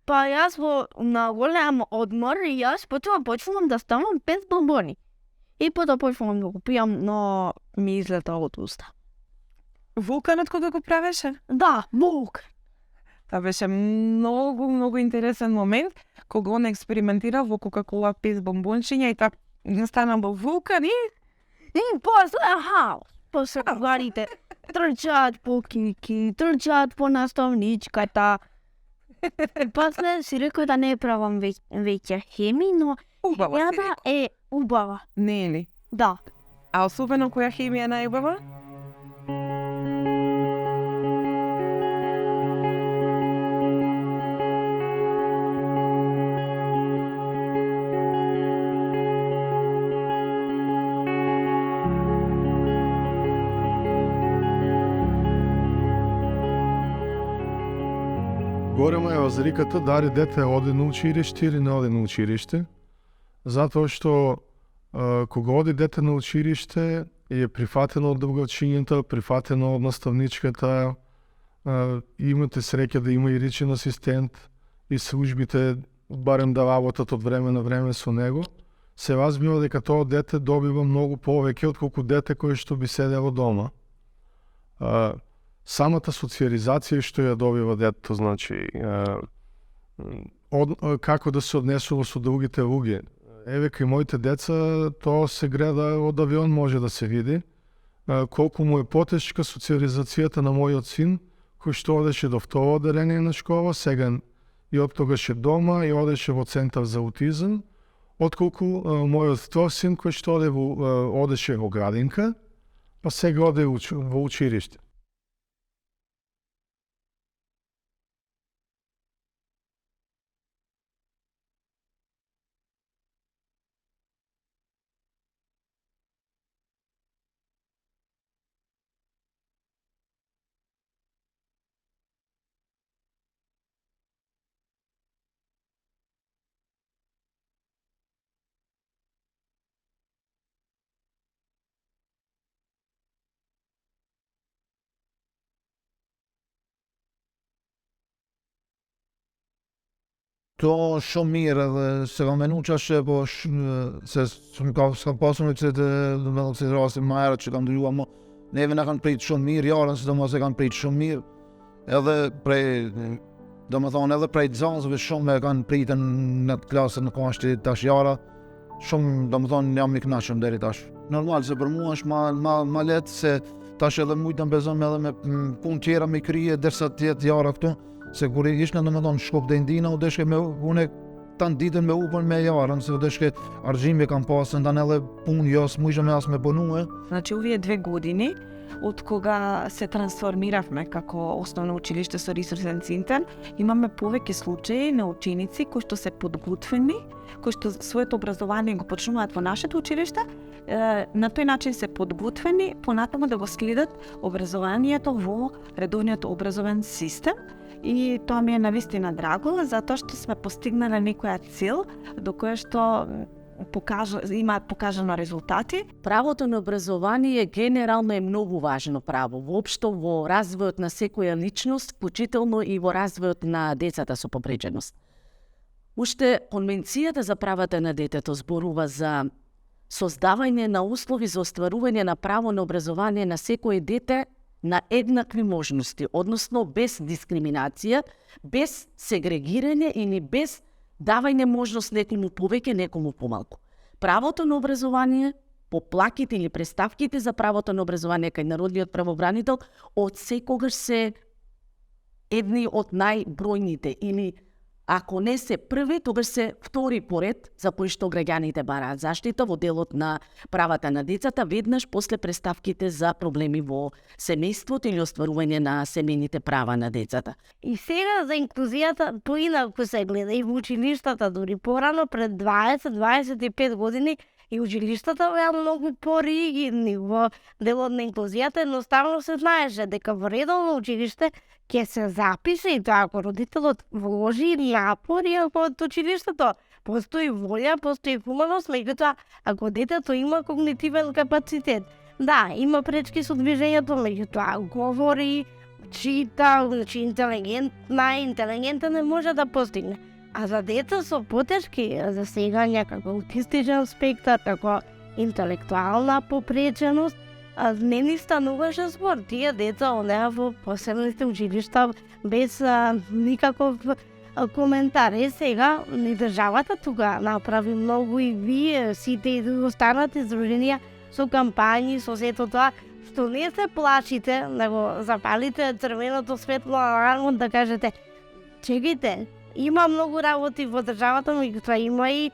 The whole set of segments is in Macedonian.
Па јас на голем одмор и јас почнувам да ставам без бонбони. И потоа почнувам да го пијам, но ми излета од уста. Вулканот кога го правеше? Да, вулкан. Тоа беше многу интересен момент кога он експериментира во Кока-кола без бомбончиња и така стана во вулкан И после хаос. После гарите трчаат по кики, трчаат по наставничката. После си рекол да не правам веќе хеми, но убава си хемијата е убава. Не е ли? Да. А особено која хемија е најубава? Горема е разликата дали дете оди на училиште или не оди на училиште, затоа што кога оди дете на училиште е прифатено од другачињата, прифатено од наставничката, имате среќа да има и личен асистент и службите барем да работат од време на време со него, се разбира дека тоа дете добива многу повеќе отколку дете кое што би седело дома. Самата социализација што ја добива детето, значи, како да се однесува со другите луѓе. Еве кај моите деца, тоа се гледа од авион може да се види, колку му е потешка социализацијата на мојот син, кој што одеше до второ оделение на школа, сега и од тогаш е дома и одеше во центар за аутизам, отколку мојот втор син кој што одеше во градинка, па сега оде во училиште. Тоа што мира да сега ме научаше во се сум као посумите да се расе мајра че кам дојувам не ве накан прит што мир јарен се дома се кан прит што мир edhe prej domethënë edhe prej nxënësve shumë e kanë pritën në atë klasën në kashti tash jara shumë domethënë jam i kënaqur deri tash. Normal se për mua është ma lehtë se tash edhe mujtë mbezon edhe me punë tjera me krije derisa të jetë jara këtu. Se kur ishna domethënë shkop dhe ndina u deshke me unë tan ditën me upën me jarën se u deshke argjime kam pasën ndan edhe punë jo s'mujshëm as me bonue. Значи овие 2 години од кога се трансформиравме како основно училиште со ресурсен центар, имаме повеќе случаи на ученици кои што се подготвени, кои што своето образование го почнуваат во нашето училиште, на тој начин се подготвени понатаму да го следат образованието во редовниот образовен систем. И тоа ми е навистина драго, затоа што сме постигнале некоја цел до која што имаат покажано резултати. Правото на образование генерално е многу важно право, воопшто во развојот на секоја личност, вклучително и во развојот на децата со повреđеност. Уште Конвенцијата за правата на детето зборува за создавање на услови за остварување на право на образование на секое дете на еднакви можности, односно без дискриминација, без сегрегирање или без давање можност некому повеќе, некому помалку. Правото на образование, по плаките или представките за правото на образование кај народниот правобранител, од секогаш се едни од најбројните или ако не се први, тогаш се втори поред за кои што граѓаните бараат заштита во делот на правата на децата, веднаш после представките за проблеми во семејството или остварување на семејните права на децата. И сега за инклузијата поинаку се гледа и во училиштата, дури порано пред 20-25 години и училиштата беа многу поригидни во делот на инклузијата, едноставно се знаеше дека во редовно училиште ќе се запише и тоа ако родителот вложи напори од училиштето, постои волја, постои хуманост, меѓутоа ако детето има когнитивен капацитет, да, има пречки со движењето, меѓутоа говори, чита, значи интелигентен не може да постигне. А за деца со потешки засегања како аутистичен спектар, како интелектуална попреченост, не ни стануваше збор. Тие деца онеа во посебните училишта без никаков коментар. Сега ни државата тука направи многу и вие сите и останати здруженија со кампањи, со сето тоа, што не се плашите да го запалите црвеното светло алармот да кажете чекајте, има многу работи во државата, меѓутоа има и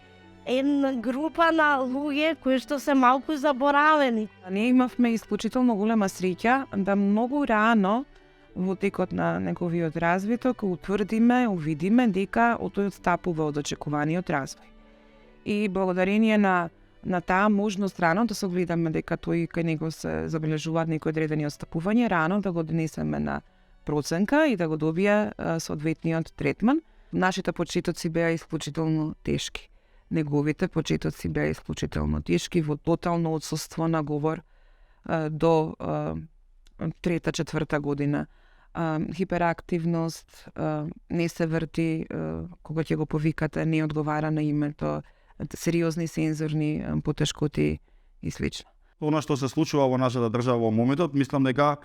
една група на луѓе кои што се малку заборавени. Ние имавме исклучително голема среќа да многу рано во текот на неговиот развиток утврдиме, увидиме дека тој отстапува од очекуваниот развој. И благодарение на таа можност рано да се гледаме дека тој кај него се забележуваат некои одредени отстапувања, рано да го донесеме на проценка и да го добие соодветниот третман. Нашите почетоци беа исклучително тешки. Неговите почетоци беа исклучително тешки во тотално отсуство на говор до 3-4 година. Хиперактивност, не се врти кога ќе го повикате, не одговара на името, сериозни сензорни потешкоти и слично. Она што се случува во нашата држава во моментот, мислам дека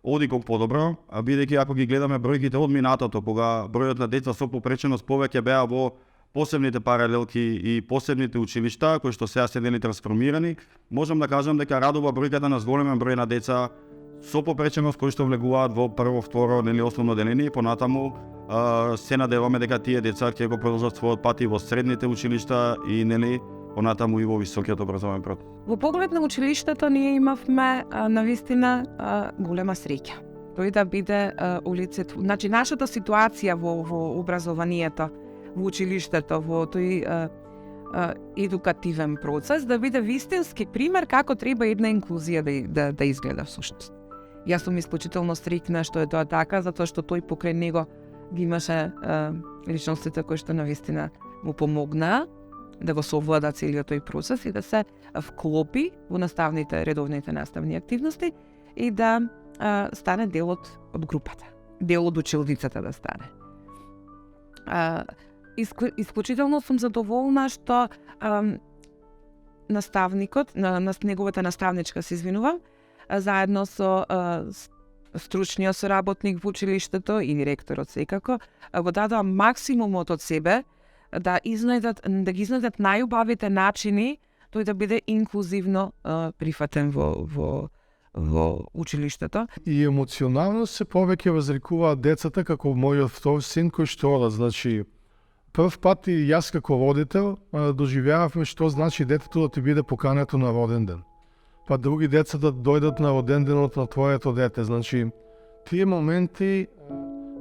оди кон подобро, бидејќи ако ги гледаме бројките од минатото, кога бројот на деца со попреченост повеќе беа во посебните паралелки и посебните училишта, кои што сега се нели трансформирани, можам да кажам дека радува бројката на зголемен број на деца со попреченост кои што влегуваат во прво, второ, нели основно деление, понатаму се надеваме дека тие деца ќе го продолжат својот пат и во средните училишта и нели понатаму и во високиот образовен процес. Во поглед на училиштето ние имавме навистина голема среќа. Тој да биде улицето. Значи нашата ситуација во образованието, во училиштето, во тој едукативен процес да биде вистински пример како треба една инклузија да изгледа всушност. Јас сум исклучително стрикна што е тоа така, затоа што тој покрај него ги имаше личностите кои што навистина му помогнаа да го совлада целиот тој процес и да се вклопи во редовните наставни активности и да стане дел од групата, дел од училницата да стане. Исклучително сум задоволна што наставникот, неговата наставничка се извинувам, заедно со стручниот соработник во училиштето и директорот секако, го дадоа максимумот од себе да ги изнајдат најубавите начини тој да биде инклузивно прифатен во училиштето. И емоционално се повеќе возрекуваат децата како мојот втор син кој што ода, значи прв пат и јас како родител доживеавме што значи детето да ти биде покането на роден ден. Па други деца да дојдат на роден денот на твоето дете. Значи, тие моменти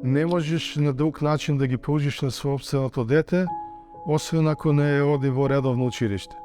не можеш на друг начин да ги пружиш на собственото дете, освен ако не роди во редовно училиште.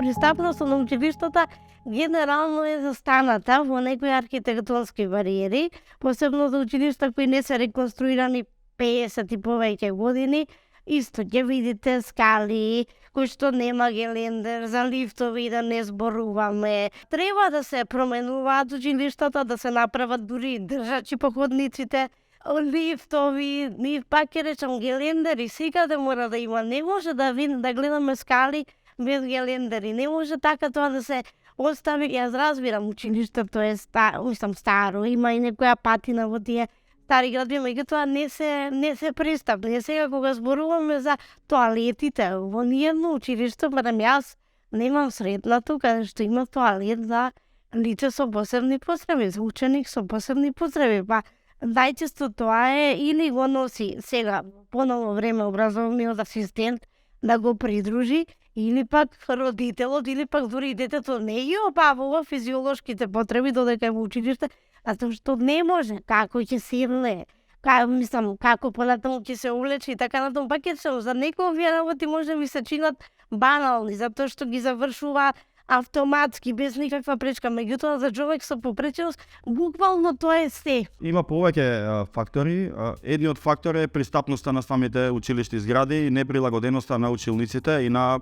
Пристапноста на училиштата генерално е застаната во некои архитектонски бариери, посебно за училишта кои не се реконструирани 50 и повеќе години. Исто ќе видите скали кои што нема гелендер, за лифтови да не зборуваме. Треба да се променуваат училиштата, да се направат дури држачи по ходниците, лифтови, пак ќе речам гелендери, секаде мора да има. Не може да гледаме скали без гелендери. Не може така тоа да се остави. Јас разбирам, училиштето е старо, има и некоја патина во тие стари градби, меѓутоа не се пристапни. Сега кога зборуваме за тоалетите, во ниедно училиште, барем јас немам сретнато каде што има тоалет за лице со посебни потреби, за ученик со посебни потреби. Па најчесто тоа е или го носи сега поновно време образовниот асистент да го придружи, или пак родителот, или пак дури и детето не ги обавува физиолошките потреби додека е во училиште, затоа што не може, како ќе се влее, како понатаму ќе се увлече и така натаму, пак ќе се за некои овие работи може би се чинат банални, затоа што ги завршува автоматски, без никаква пречка. Меѓутоа, за човек со попреченост, буквално тоа е се. Има повеќе фактори. Едниот фактор е пристапноста на самите училишти згради и неприлагоденоста на училниците и на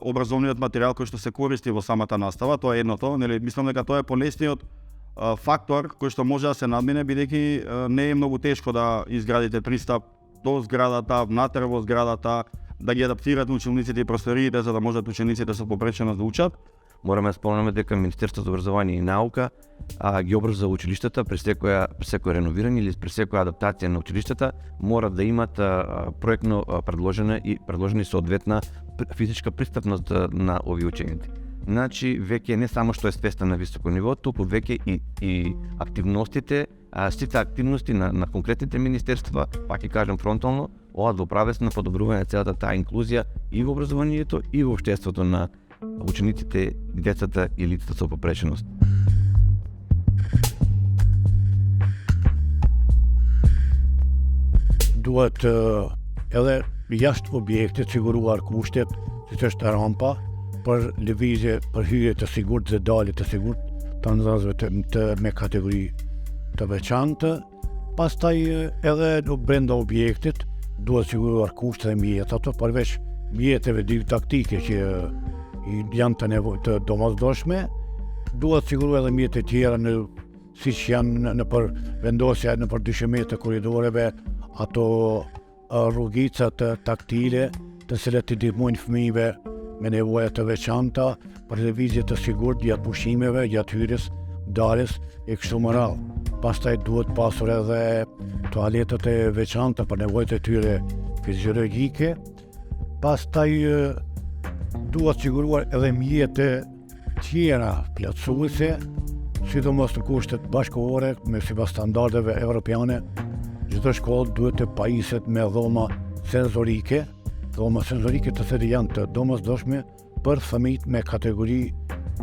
образовниот материјал кој што се користи во самата настава. Тоа е едното. Мислам дека тоа е понесниот фактор кој што може да се надмине, бидејќи не е многу тешко да изградите пристап до зградата, внатре во зградата, да ги адаптират училниците и просториите за да можат учениците со попреченост да учат. Мораме да спомнеме дека Министерството за образование и наука ги образува училиштата при секој реновирање или при секоја адаптација на училиштата мора да имат проектно предложени соодветна физичка пристапност на овие ученици. Значи, веќе не само што е свеста на високо ниво, туку веќе и активностите, сите активности на конкретните министерства, пак ќе кажем фронтално, одат во правец на подобрување на целата таа инклузија и во образованието и во општеството на учениците, децата и лицата со попреченост. Duhet edhe jashtë objektit siguruar kushtet, si që është rampa, për lëvizje, për hyrje të sigurt dhe dalje të sigurt të nxënësve me kategori të veçantë. Pastaj edhe brenda objektit duhet siguruar kushtet dhe mjetet, përveç mjeteve didaktike që janë të domosdoshme, duhet siguruar edhe mjete tjera siç janë në për vendosja në për dyshimet të korridoreve, ato rrugicat taktile të cilat i ndihmojnë fëmijëve me nevoja të veçanta për lëvizje të sigurt gjatë pushimeve, gjatë hyrjes, daljes e kështu me radhë. Pastaj duhet pasur edhe toaletat e veçanta për nevojat e tyre fiziologjike. Pastaj duhet siguruar edhe mjete tjera plotësuese, sidomos në kushtet bashkëkohore me sipas standardeve evropiane. Çdo shkollë duhet të pajiset me dhoma senzorike të cilat janë të domosdoshme për fëmijët me kategori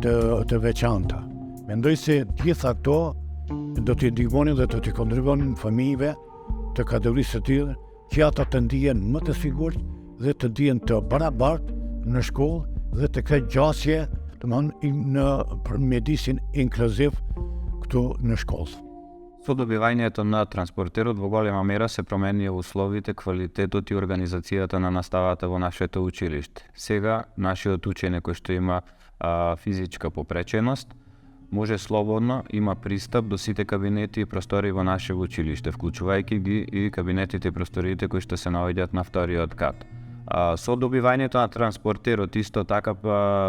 të veçanta. Mendoj se gjitha këto do t'i ndihmonin dhe do t'i kontribuonin fëmijëve të kategorisë të tillë që ata të ndihen më të sigurt dhe të ndihen të barabartë në shkollë dhe të ketë gjasje, domethënë në mjedisin inkluziv këtu në shkollë. Со добивањето на транспортерот во голема мера се променија условите, квалитетот и организацијата на наставата во нашето училиште. Сега, нашиот ученик кој што има физичка попреченост, може слободно има пристап до сите кабинети и простори во наше училиште, вклучувајќи ги и кабинетите и просториите кои што се наоѓаат на вториот кат. Со добивањето на транспортерот исто така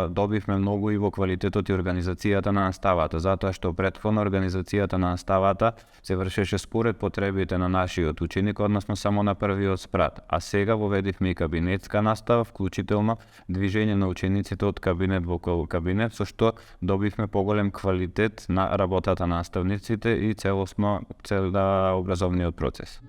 добивме многу и во квалитетот и организацијата на наставата, затоа што претходно организацијата на наставата се вршеше според потребите на нашиот ученик, односно само на првиот спрат, а сега воведивме и кабинетска настава, вклучително движење на учениците од кабинет во кабинет, со што добивме поголем квалитет на работата на наставниците и целосно образовниот процес.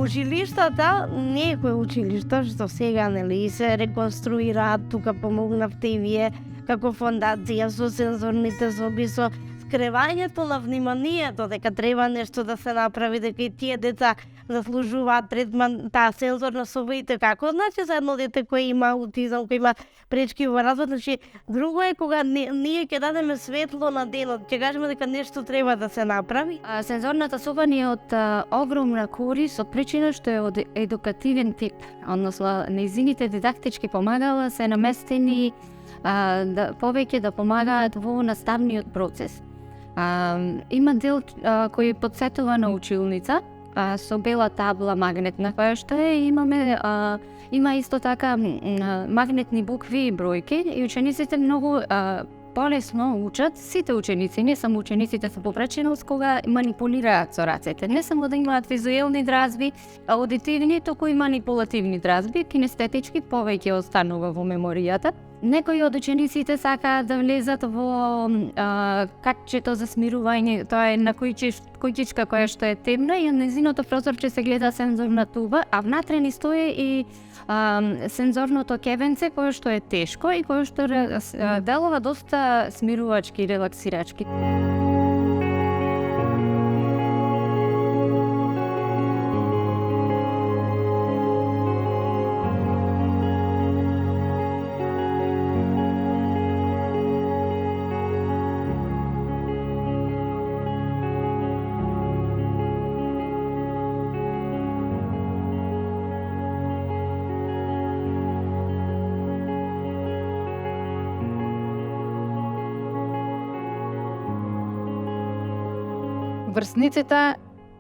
Училиштата, некои училишта што сега се реконструираат, тука помогнавте и вие како фондација со сензорните соби, со скревањето на вниманието дека треба нешто да се направи, дека и тие деца заслужуваат третман, таа сензорна соба и како. Значи за едно дете кој има аутизам, кој има пречки во развој, значи друго е кога ние ќе дадеме светло на денот, ќе кажеме дека нешто треба да се направи. Сензорната соба ни е од огромна корис, од причина што е од едукативен тип, односно нејзините дидактички помагала се наместени повеќе да помагаат во наставниот процес. Има дел кој подсетува на училница, со бела табла магнетна која што е, има исто така магнетни букви и бројки и учениците многу полесно учат, сите ученици, не само учениците со попреченост, кога манипулираат со рацете. Не само да имаат визуелни дразби, аудитивни, туку и манипулативни дразби, кинестетички повеќе останува во меморијата. Некои од учениците сакаат да влезат во катчето за смирување, тоа е на којчичка која што е темна и на незиното прозорче се гледа сензорна туба, а внатре ни стои и сензорното кевенце кое што е тешко и кое што делува доста смирувачки и релаксирачки. Врсниците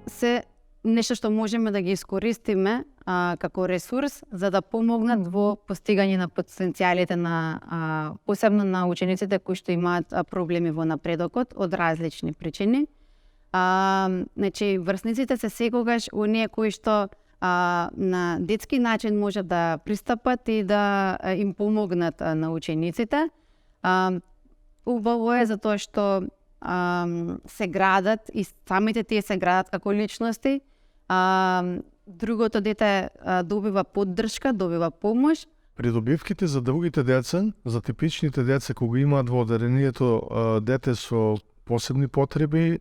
се нешто што можеме да ги искористиме како ресурс за да помогнат во постигање на потенцијалите на посебно на учениците кои што имаат проблеми во напредокот од различни причини. Значи врсниците се секогаш оние кои што на детски начин можат да пристапат и да им помогнат на учениците. Убаво е затоа што се градат и самите тие се градат како личности. Другото дете добива поддршка, добива помош. Придобивките за другите деца, за типичните деца кога имаат во одделението дете со посебни потреби,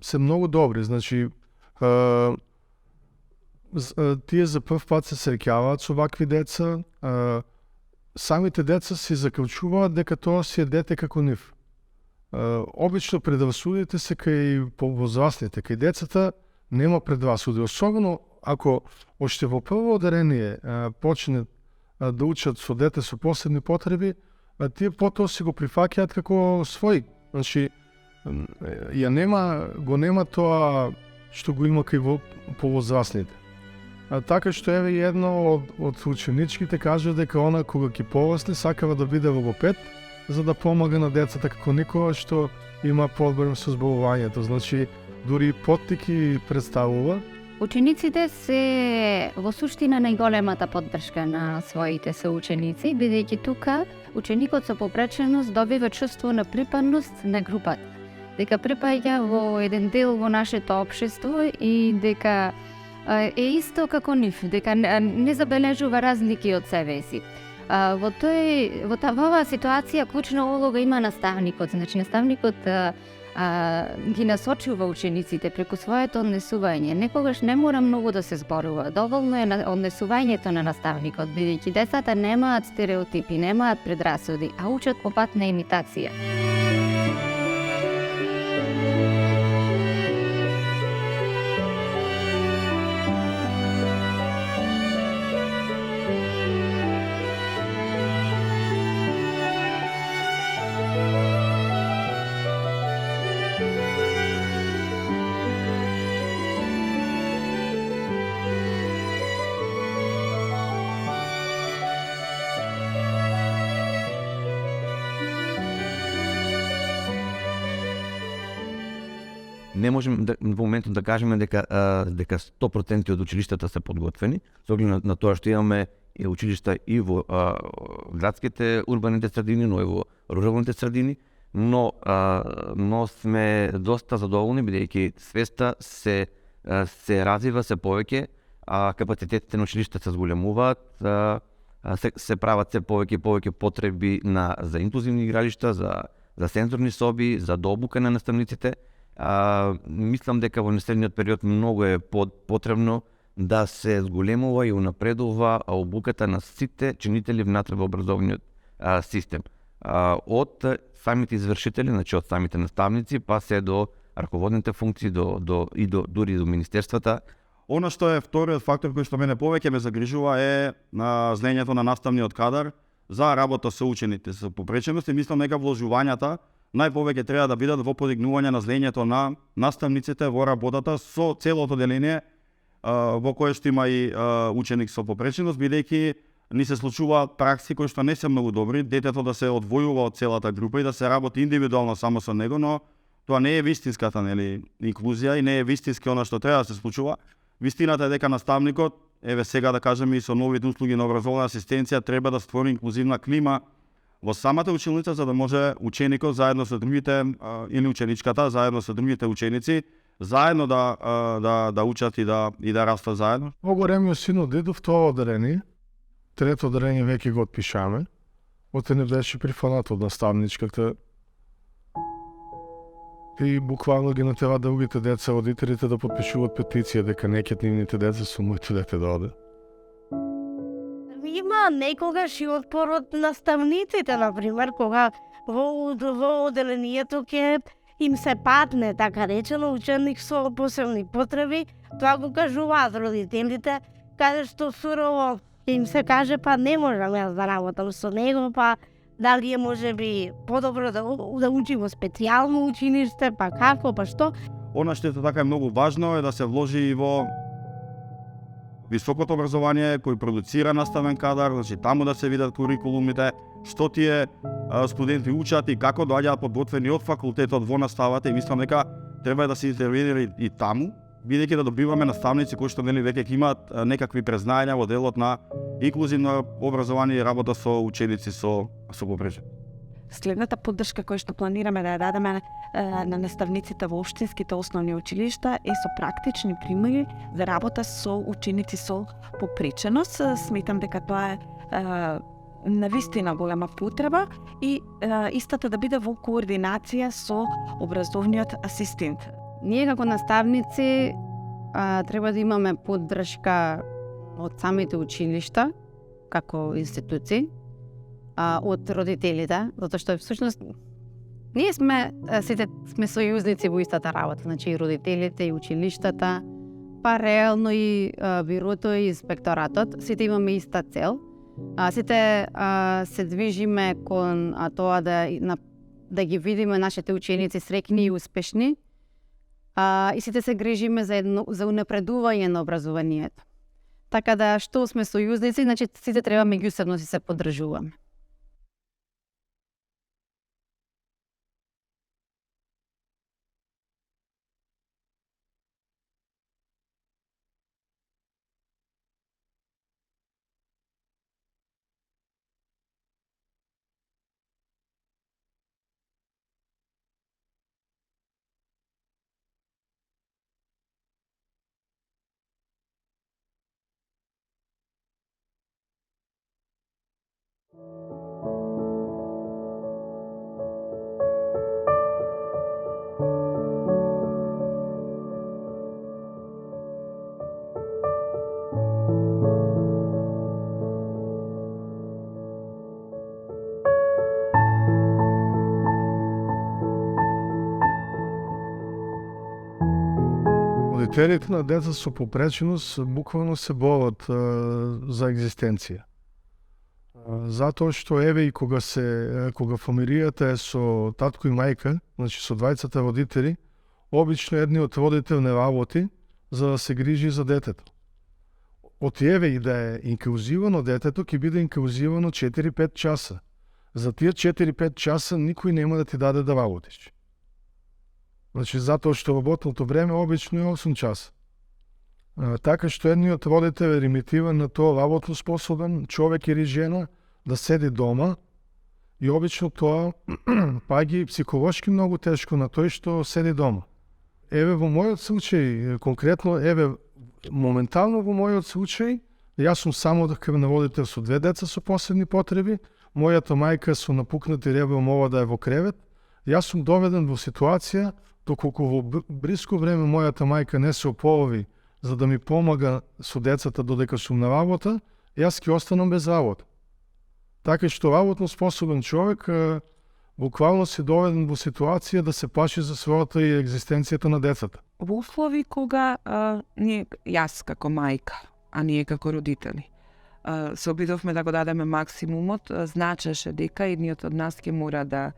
се многу добри. Значи, тие за прв пат се среќаваат со вакви деца. Самите деца си заклучуваат дека тоа си е дете како нив. Обично предразсудите се кај возрастните, кај децата нема предразсуди, особено ако уште во прво одделение почнат да учат со дете со посебни потреби, тие потоа си го прифаќаат како свој. Значи, го нема тоа што го има кај повозрастните. Така што еве едно од ученичките кажа дека она кога ќе порасне сакава да биде логопед, за да помага на децата како некоја што има проблем со зборувањето. Значи, дури поттики представува. Учениците се во суштина најголемата поддршка на своите соученици, бидејќи тука ученикот со попреченост добива чувство на припадност на групата, дека припаѓа во еден дел во нашето општество и дека е исто како нив, дека не забележува разлики од себе си. Во оваа ситуација клучна улога има наставникот. Значи наставникот ги насочува учениците преку своето однесување. Некогаш не мора многу да се зборува. Доволно е однесувањето на наставникот, бидејќи децата немаат стереотипи, немаат предрасуди, а учат по пат на имитација. Не можем во моментот да кажеме дека 100% од училиштата се подготвени, со оглед на тоа што имаме училишта и во градските урбаните средини, но и во руралните средини, но сме доста задоволни бидејќи свеста се развива се повеќе, капацитетите на училишта се зголемуваат, се прават се повеќе потреби за инклузивни игралишта, за сензорни соби, за дообука на наставниците. Мислам дека во наследниот период многу е потребно да се зголемува и унапредува обуката на сите чинители внатре во образовниот систем. Од самите извршители, значи од самите наставници, па се до раководните функции, дури до министерствата. Она што е вториот фактор кој што мене повеќе ме загрижува е на знаењето на наставниот кадар за работа со учените со попреченост и мислам дека вложувањата најповеќе треба да бидат во подигнување на знаењето на наставниците во работата со целото деление во кое што има и ученик со попреченост, бидејќи ни се случуваат пракси кои што не се многу добри, детето да се одвојува од целата група и да се работи индивидуално само со него, но тоа не е вистинската, нели, инклузија и не е вистински она што треба да се случува. Вистината е дека наставникот, еве сега да кажеме и со новите услуги на образовна асистенција, треба да створи инклузивна клима во самата училница за да може ученикот заедно со другите или ученичката заедно со другите ученици заедно да учат и да растат заедно. По-големиот син одиде в тоа оделение, трето оделение веќе го отпишаме, оте не беше прифанат од наставничката. И буквално ги натера другите деца, родителите да подпишуваат петиција дека неќат нивните деца со моето дете да оде. Има некогаш и отпор од наставниците, например, кога во оделението ќе им се падне, така речено, ученик со посебни потреби, тоа го кажуваат родителите, каде што сурово ќе им се каже, па не можам јас да работам со него, па дали е можеби подобро да учи во специјално училиште, па како, па што? Она што е така многу важно е да се вложи и во високото образование кој продуцира наставен кадар, значи таму да се видат курикулумите, што тие студенти учат и како доаѓаат подготвени од факултетот во наставата и мислам дека треба да се интервенира и таму, бидејќи да добиваме наставници кои што нели веќе имаат некакви презнања во делот на инклузивно образование и работа со ученици со попреченост. Следната поддршка која што планираме да ја дадеме на наставниците во општинските основни училишта е со практични примери за работа со ученици со попреченост. Сметам дека тоа е навистина голема потреба и истата да биде во координација со образовниот асистент. Ние како наставници треба да имаме поддршка од самите училишта како институции, од родителите, затоа што всушност ние сите сме сојузници во истата работа, значи и родителите и училиштата, па реално и бирото и инспекторатот, сите имаме иста цел. Сите се движиме кон тоа да ги видиме нашите ученици среќни и успешни. И сите се грижиме за унапредување на образованието. Така да што сме сојузници, значи сите треба меѓусебно се поддржуваме. Родителите на деца со попреченост буквално се борат за екзистенција. Затоа што еве и кога фамилијата е со татко и мајка, значи со двајцата родители, обично едниот родител не работи за да се грижи за детето. Од еве и да е инклузивано детето, ќе биде инклузивано 4-5 часа. За тие 4-5 часа никој нема да ти даде да работиш. Значи, затоа што работното време обично е 8 часа. Така што едниот родител е лимитиран на тоа работно способен човек или жена да седи дома и обично тоа паѓа психолошки многу тешко на тој што седи дома. Еве во мојот случај, конкретно, моментално во мојот случај, јас сум само крвен родител со 2 деца со посебни потреби, мојата мајка со напукнати ребра мора да е во кревет, јас сум доведен во ситуација доколку во блиско време мојата мајка не се ополови за да ми помага со децата додека сум на работа, јас ќе останам без работа. Така што работно способен човек буквално се доведен во ситуација да се плаши за својата и екзистенцијата на децата. Во услови кога јас како мајка, а ние како родители, се обидовме да го дадеме максимумот, значеше дека едниот од нас ќе мора да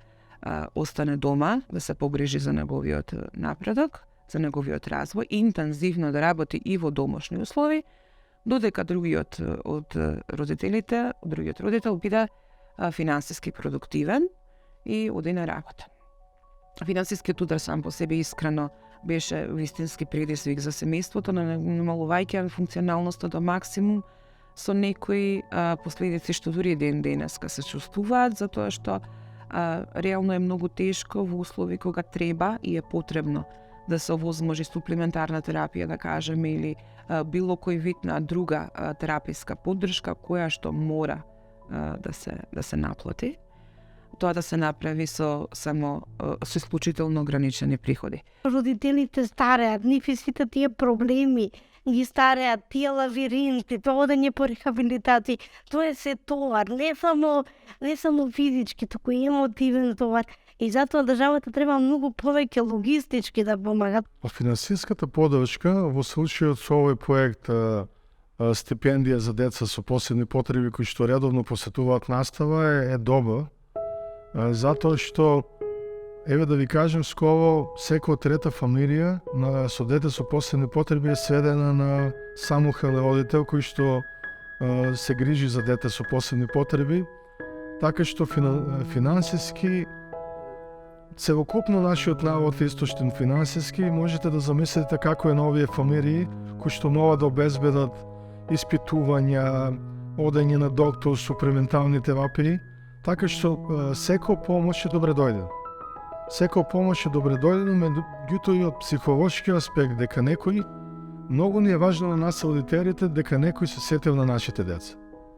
остане дома, да се погрижи за неговиот напредок, за неговиот развој, интензивно да работи и во домашни услови, додека другиот родител биде финансиски продуктивен и оди на работа. Финансискиот удар сам по себе искрено беше вистински предизвик за семејството, намалувајќи функционалноста до максимум, со некои последици што дури ден денеска се чувствуваат, затоа што реално е многу тешко во услови кога треба и е потребно да се овозможи суплементарна терапија, да кажеме, или било кој вид на друга тераписка поддршка која што мора да се наплати. Тоа да се направи со исклучително ограничени приходи. Родителите стареат, нив и сите тие проблеми ги стареат, тие лавиринти, тоа одење по рехабилитација, тоа е се товар, не само физички, туку и емотивен товар. И затоа државата треба многу повеќе логистички да помага. Финансиската поддршка во случајот со овој проект стипендија за деца со посебни потреби кои што редовно посетуваат настава е добра, затоа што еве да ви кажем, скоро секоја трета фамилија со дете со посебни потреби е сведена на самохран родител кој што се грижи за дете со посебни потреби, така што финансиски целокупно нашиот народ е истоштен финансиски, можете да замислите како е на овие фамилии кои што мора да обезбедат испитувања, одење на доктор со превентални терапии, така што секоја помош е добре дојде. Секоја помош е добре дојде, меѓутоа и од психолошки аспект, дека некој, многу ни е важно на нас родителите, дека некој се сетил на нашите деца.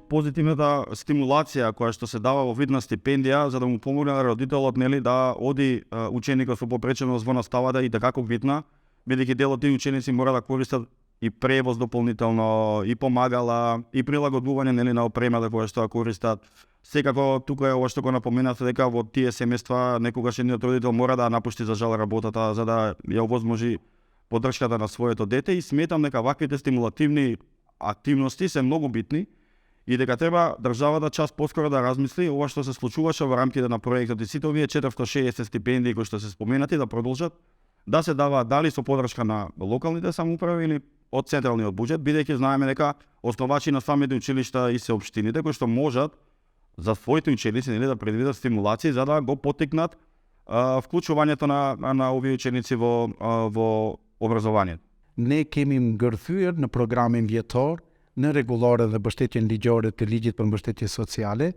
Позитивната стимулација која што се дава во вид на стипендија за да му помогне на родителот, нели, да оди ученикот со попреченост во наставата и како битна, бидејќи дел од тие ученици мора да користат и превоз дополнително, и помагала, и прилагодување, нели, на опремата која што ја користат. Секако тука е ова што го напоменавте, дека во тие семејства некогаш едниот родител мора да напушти за жал работата за да ја овозможи поддршката на своето дете, и сметам дека ваквите стимулативни активности се многу битни и дека треба државата час поскоро да размисли ова што се случуваше во рамките на проектот и сите овие 460 стипендии кои што се споменати да продолжат да се дава дали со поддршка на локалните самоуправи или од централниот буџет, бидејќи знаеме дека основачи на самите училишта и се општините кои што можат за своите ученици, нели, да предвидат стимулации за да го поттикнат вклучувањето на овие ученици во образованието. Ne kemi ngërthyer në programin vjetor, në rregullore dhe mbështetjen ligjore të ligjit për mbështetje sociale,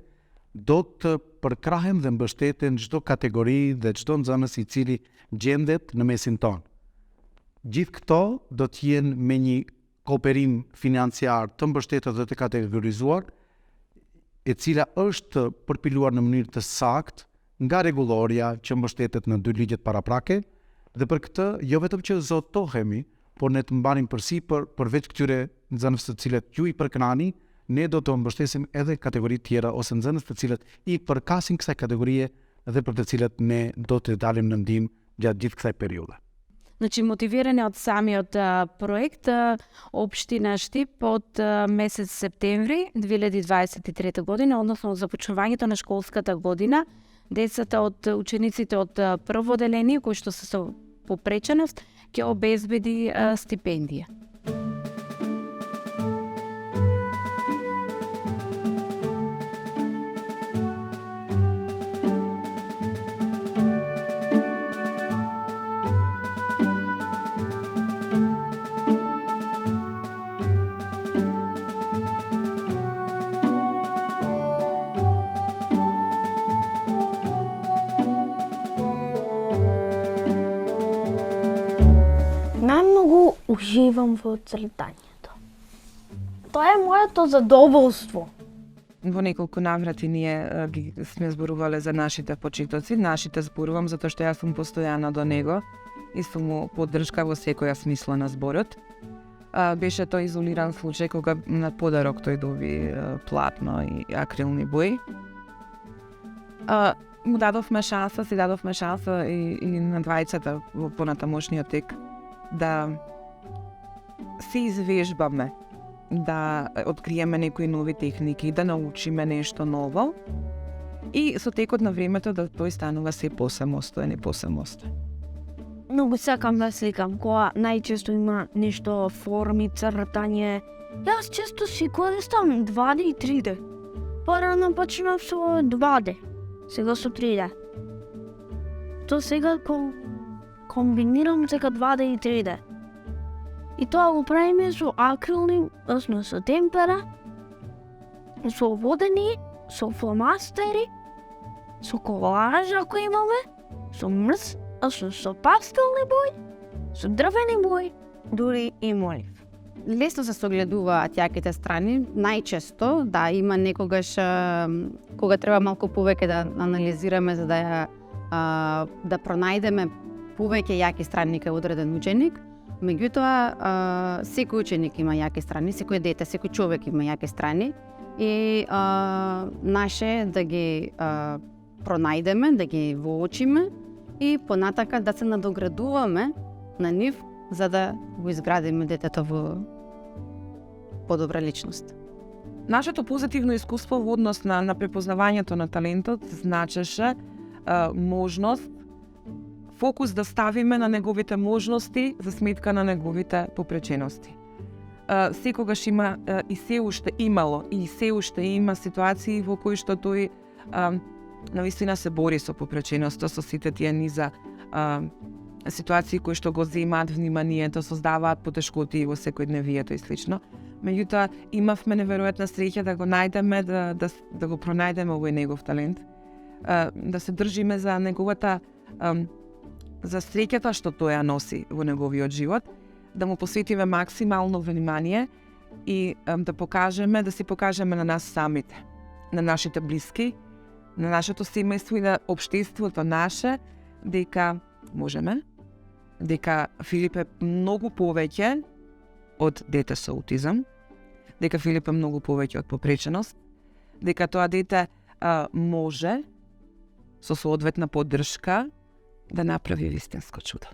do të përkrahem dhe mbështeten çdo kategori dhe çdo nxënës i cili gjendet në mesin tonë. Gjithë këto do të jenë me një kooperim financiar të mbështetur dhe të kategorizuar, e cila është përpiluar në mënyrë të saktë nga rregulloria që mbështetet në dy ligjet paraprake, dhe për këtë jo vetëm që zotohemi, por ne të mbanim përsipër përveç këtyre nxënësve të cilët ju i përkënani, ne do të mbështesim edhe kategori tjera ose nxënës të cilët i përkasin kësaj kategorie dhe për të cilët ne do të dalim në ndihmë gjatë gjithë kësaj periudhe. Значи, мотивирани од самиот проект, Општина Штип од месец септември 2023 година, односно од започнувањето на школската година, децата од учениците од прво одделение кои што се со попреченост ќе обезбеди стипендија. Најмногу уживам во цртањето. Тоа е моето задоволство. Во неколку наврати ние сме зборувале за нашите почитоци, нашите зборувам затоа што јас сум постојана до него и сум му поддршка во секоја смисла на зборот. Беше тој изолиран случај кога на подарок тој доби платно и акрилни бои. Му дадовме шанса и на двајцата во понатамошниот тек да се извежбаме, да откриеме некои нови техники, да научиме нешто ново и со текот на времето да тој станува се посамостоен и посамостоен. Многу сакам да сликам, кога најчесто има нешто форми, цртање. Јас често си користам 2D и 3D. Порано почнав со 2D, сега со 3D. То сега комбинирам сега 2D и 3D. И тоа го правиме со акрилни, односно со темпера, со водени, со фломастери, со колажа ако имаме, со мрз, со пастелни бои, со дрвени бои, дури и молив. Лесно се согледуваат јаките страни, најчесто, да, има некогаш кога треба малку повеќе да анализираме за да пронајдеме повеќе јаки страни кај одреден ученик. Меѓутоа, секој ученик има јаки страни, секој дете, секој човек има јаки страни и наше да ги пронајдеме, да ги воочиме и понатака да се надоградуваме на нив за да го изградиме детето во подобра личност. Нашето позитивно искуство во однос на препознавањето на талентот значеше можност, фокус да ставиме на неговите можности за сметка на неговите попречености. Секогаш има и се уште имало и се уште има ситуации во кои што тој навистина се бори со попреченоста, со сите тие низа ситуации кои што го земаат вниманието, создаваат потешкоти во секојдневието и слично. Меѓутоа, имавме неверојатна среќа да го најдеме, да го пронајдеме овој негов талент, да се држиме за неговата, за среќата што тој ја носи во неговиот живот, да му посветиме максимално внимание и да се покажеме на нас самите, на нашите блиски, на нашето семејство и на општеството наше, дека можеме, дека Филип е многу повеќе од дете со аутизам, дека Филип е многу повеќе од попреченост, дека тоа дете може со соодветна поддршка да направи вистинско чудо.